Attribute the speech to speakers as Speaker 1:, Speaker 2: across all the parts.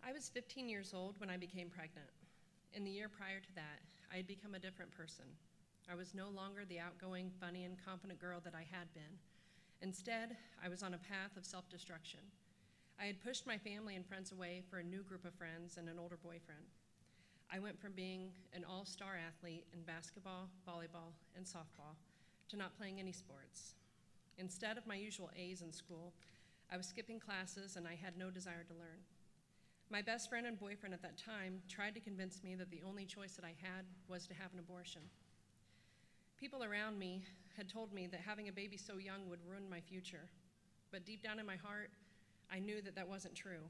Speaker 1: I was 15 years old when I became pregnant. In the year prior to that, I had become a different person. I was no longer the outgoing, funny, and confident girl that I had been. Instead, I was on a path of self-destruction. I had pushed my family and friends away for a new group of friends and an older boyfriend. I went from being an all-star athlete in basketball, volleyball, and softball to not playing any sports. Instead of my usual A's in school, I was skipping classes and I had no desire to learn. My best friend and boyfriend at that time tried to convince me that the only choice that I had was to have an abortion. People around me had told me that having a baby so young would ruin my future, but deep down in my heart, I knew that that wasn't true.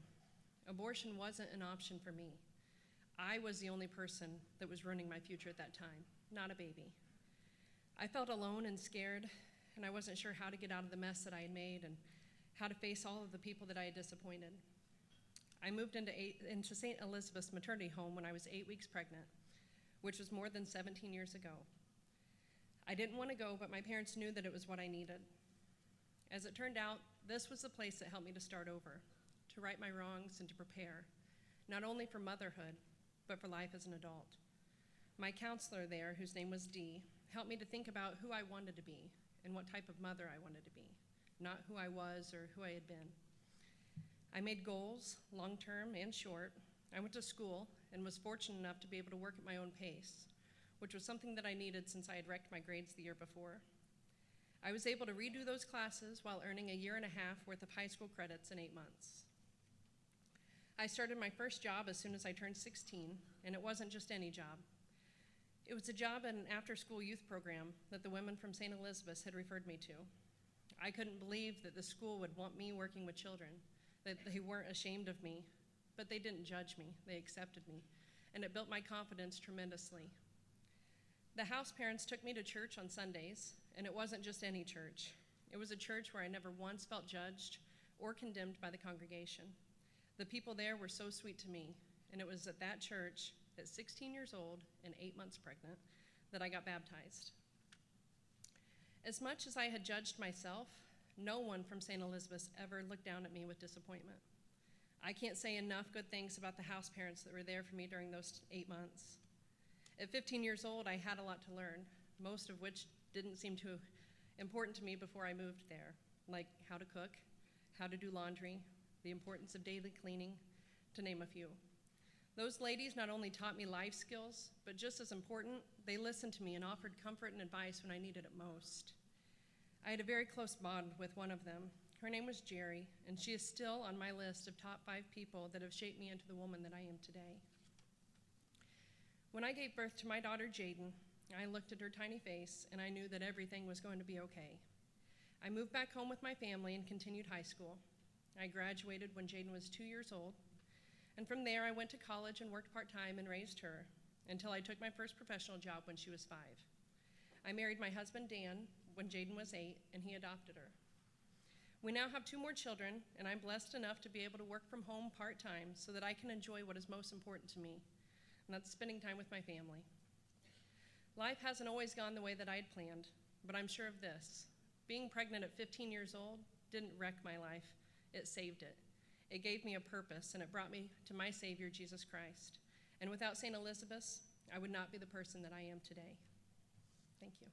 Speaker 1: Abortion wasn't an option for me. I was the only person that was ruining my future at that time, not a baby. I felt alone and scared, and I wasn't sure how to get out of the mess that I had made and how to face all of the people that I had disappointed. I moved into St. Elizabeth's maternity home when I was 8 weeks pregnant, which was more than 17 years ago. I didn't want to go, but my parents knew that it was what I needed. As it turned out, this was the place that helped me to start over, to right my wrongs and to prepare, not only for motherhood, but for life as an adult. My counselor there, whose name was Dee, helped me to think about who I wanted to be and what type of mother I wanted to be, not who I was or who I had been. I made goals, long-term and short. I went to school and was fortunate enough to be able to work at my own pace, which was something that I needed since I had wrecked my grades the year before. I was able to redo those classes while earning a year and a half worth of high school credits in 8 months. I started my first job as soon as I turned 16, and it wasn't just any job. It was a job in an after-school youth program that the women from St. Elizabeth's had referred me to. I couldn't believe that the school would want me working with children, that they weren't ashamed of me, but they didn't judge me, they accepted me, and it built my confidence tremendously. The house parents took me to church on Sundays, and it wasn't just any church. It was a church where I never once felt judged or condemned by the congregation. The people there were so sweet to me, and it was at that church, at 16 years old and 8 months pregnant, that I got baptized. As much as I had judged myself, no one from St. Elizabeth's ever looked down at me with disappointment. I can't say enough good things about the house parents that were there for me during those 8 months. At 15 years old, I had a lot to learn, most of which didn't seem too important to me before I moved there, like how to cook, how to do laundry, the importance of daily cleaning, to name a few. Those ladies not only taught me life skills, but just as important, they listened to me and offered comfort and advice when I needed it most. I had a very close bond with one of them. Her name was Jerry, and she is still on my list of top 5 people that have shaped me into the woman that I am today. When I gave birth to my daughter, Jaden, I looked at her tiny face, and I knew that everything was going to be okay. I moved back home with my family and continued high school. I graduated when Jaden was 2 years old, and from there I went to college and worked part-time and raised her until I took my first professional job when she was 5. I married my husband, Dan, when Jaden was 8, and he adopted her. We now have 2 more children, and I'm blessed enough to be able to work from home part-time so that I can enjoy what is most important to me, and that's spending time with my family. Life hasn't always gone the way that I had planned, but I'm sure of this. Being pregnant at 15 years old didn't wreck my life, it saved it. It gave me a purpose, and it brought me to my Savior, Jesus Christ. And without St. Elizabeth's, I would not be the person that I am today. Thank you.